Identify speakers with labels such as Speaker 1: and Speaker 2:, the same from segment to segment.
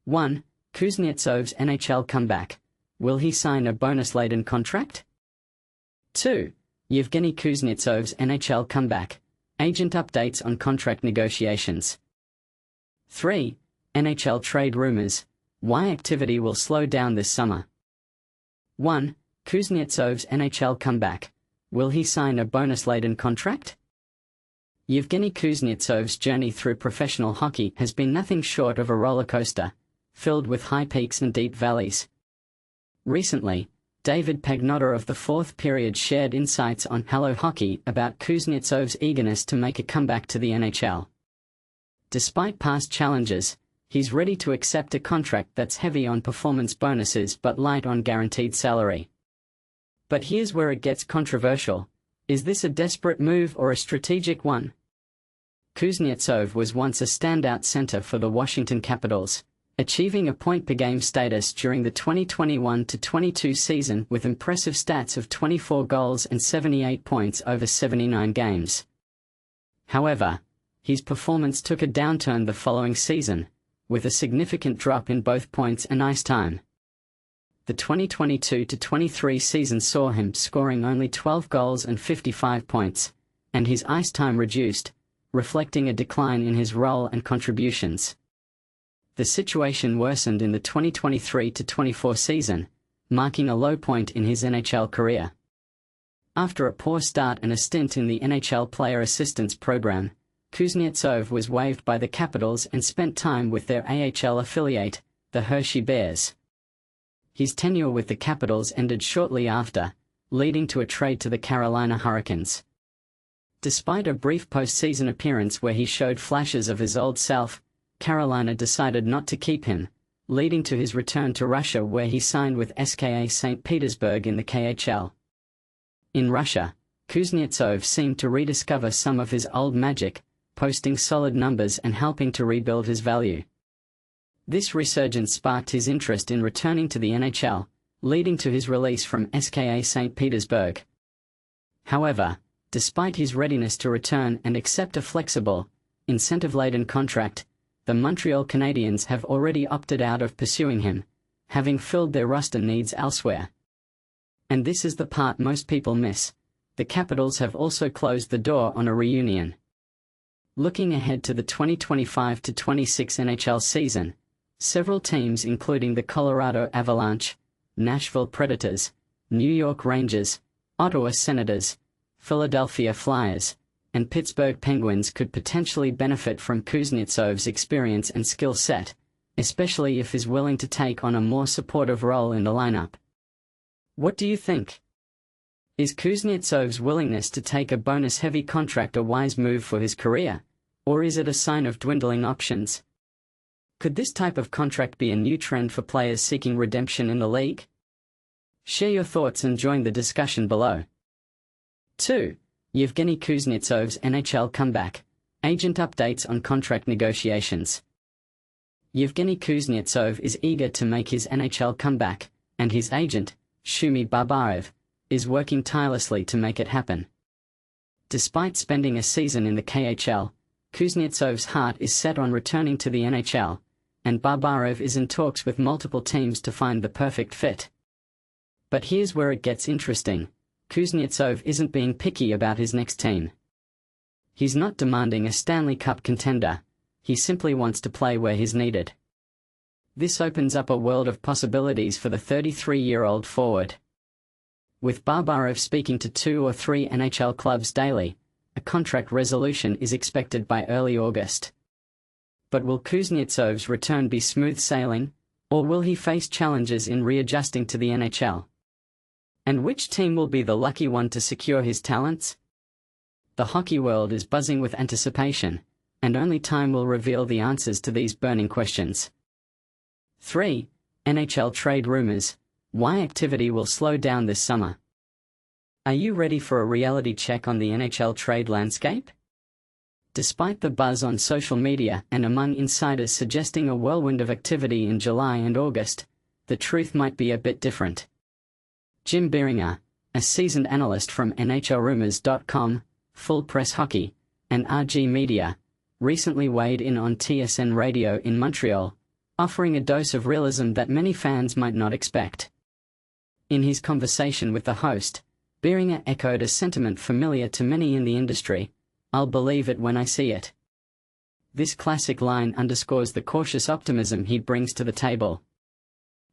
Speaker 1: 1. Kuznetsov's NHL comeback. Will he sign a Bonus-Laden contract? 2. Evgeny Kuznetsov's NHL comeback. Agent updates on contract negotiations. 3. NHL trade rumors. Why activity will slow down this summer. 1. Kuznetsov's NHL comeback. Will he sign a Bonus-Laden contract? Evgeny Kuznetsov's journey through professional hockey has been nothing short of a roller coaster, filled with high peaks and deep valleys. Recently, David Pagnotta of the Fourth Period shared insights on Hello Hockey about Kuznetsov's eagerness to make a comeback to the NHL. Despite past challenges, he's ready to accept a contract that's heavy on performance bonuses but light on guaranteed salary. But here's where it gets controversial. Is this a desperate move or a strategic one? Kuznetsov was once a standout center for the Washington Capitals, achieving a point-per-game status during the 2021-22 season with impressive stats of 24 goals and 78 points over 79 games. However, his performance took a downturn the following season, with a significant drop in both points and ice time. The 2022-23 season saw him scoring only 12 goals and 55 points, and his ice time reduced, reflecting a decline in his role and contributions. The situation worsened in the 2023-24 season, marking a low point in his NHL career. After a poor start and a stint in the NHL Player Assistance Program, Kuznetsov was waived by the Capitals and spent time with their AHL affiliate, the Hershey Bears. His tenure with the Capitals ended shortly after, leading to a trade to the Carolina Hurricanes. Despite a brief postseason appearance where he showed flashes of his old self, Carolina decided not to keep him, leading to his return to Russia where he signed with SKA St. Petersburg in the KHL. In Russia, Kuznetsov seemed to rediscover some of his old magic, posting solid numbers and helping to rebuild his value. This resurgence sparked his interest in returning to the NHL, leading to his release from SKA St. Petersburg. However, despite his readiness to return and accept a flexible, incentive-laden contract, the Montreal Canadiens have already opted out of pursuing him, having filled their roster needs elsewhere. And this is the part most people miss. The Capitals have also closed the door on a reunion. Looking ahead to the 2025-26 NHL season, several teams including the Colorado Avalanche, Nashville Predators, New York Rangers, Ottawa Senators, Philadelphia Flyers, and Pittsburgh Penguins could potentially benefit from Kuznetsov's experience and skill set, especially if he's willing to take on a more supportive role in the lineup. What do you think? Is Kuznetsov's willingness to take a bonus-heavy contract a wise move for his career, or is it a sign of dwindling options? Could this type of contract be a new trend for players seeking redemption in the league? Share your thoughts and join the discussion below. 2. Evgeny Kuznetsov's NHL comeback. Agent updates on contract negotiations. Evgeny Kuznetsov is eager to make his NHL comeback, and his agent, Shumi Babaev, is working tirelessly to make it happen. Despite spending a season in the KHL, Kuznetsov's heart is set on returning to the NHL, and Babaev is in talks with multiple teams to find the perfect fit. But here's where it gets interesting. Kuznetsov isn't being picky about his next team. He's not demanding a Stanley Cup contender, he simply wants to play where he's needed. This opens up a world of possibilities for the 33-year-old forward. With Babaev speaking to 2 or 3 NHL clubs daily, a contract resolution is expected by early August. But will Kuznetsov's return be smooth sailing, or will he face challenges in readjusting to the NHL? And which team will be the lucky one to secure his talents? The hockey world is buzzing with anticipation, and only time will reveal the answers to these burning questions. 3. NHL trade rumors. Why activity will slow down this summer. Are you ready for a reality check on the NHL trade landscape? Despite the buzz on social media and among insiders suggesting a whirlwind of activity in July and August, the truth might be a bit different. Jim Beeringer, a seasoned analyst from NHLRumors.com, Full Press Hockey, and RG Media, recently weighed in on TSN Radio in Montreal, offering a dose of realism that many fans might not expect. In his conversation with the host, Beringer echoed a sentiment familiar to many in the industry: "I'll believe it when I see it." This classic line underscores the cautious optimism he brings to the table.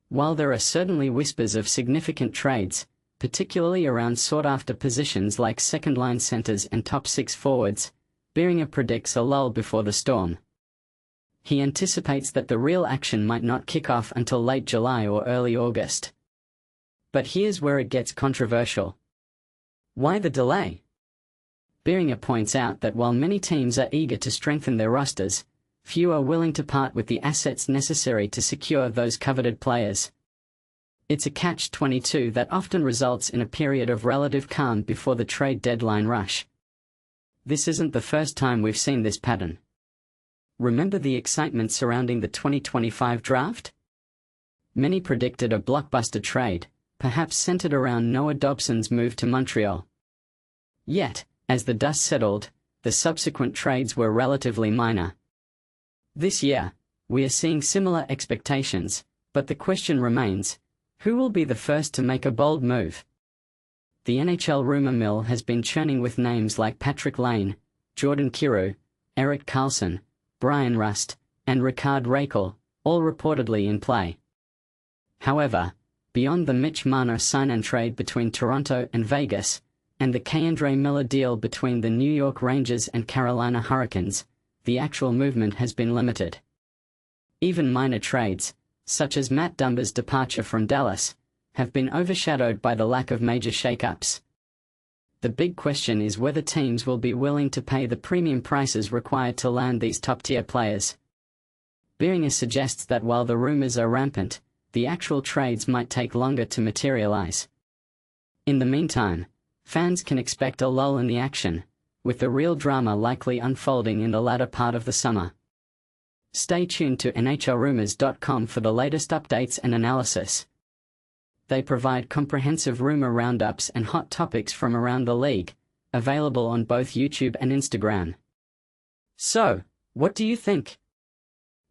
Speaker 1: While there are certainly whispers of significant trades, particularly around sought-after positions like second-line centers and top-six forwards, Beringer predicts a lull before the storm. He anticipates that the real action might not kick off until late July or early August. But here's where it gets controversial. Why the delay? Beringer points out that while many teams are eager to strengthen their rosters, few are willing to part with the assets necessary to secure those coveted players. It's a catch-22 that often results in a period of relative calm before the trade deadline rush. This isn't the first time we've seen this pattern. Remember the excitement surrounding the 2025 draft? Many predicted a blockbuster trade, perhaps centered around Noah Dobson's move to Montreal. Yet, as the dust settled, the subsequent trades were relatively minor. This year, we are seeing similar expectations, but the question remains: who will be the first to make a bold move? The NHL rumor mill has been churning with names like Patrick Lane, Jordan Kyrou, Erik Karlsson, Brian Rust, and Ricard Rakell, all reportedly in play. However, beyond the Mitch Marner sign-and-trade between Toronto and Vegas, and the K'Andre Miller deal between the New York Rangers and Carolina Hurricanes, the actual movement has been limited. Even minor trades, such as Matt Dumba's departure from Dallas, have been overshadowed by the lack of major shakeups. The big question is whether teams will be willing to pay the premium prices required to land these top-tier players. Beringer suggests that while the rumors are rampant, the actual trades might take longer to materialize. In the meantime, fans can expect a lull in the action, with the real drama likely unfolding in the latter part of the summer. Stay tuned to NHLRumors.com for the latest updates and analysis. They provide comprehensive rumor roundups and hot topics from around the league, available on both YouTube and Instagram. So, what do you think?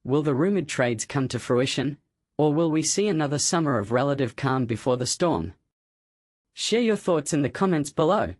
Speaker 1: Will the rumored trades come to fruition, or will we see another summer of relative calm before the storm? Share your thoughts in the comments below.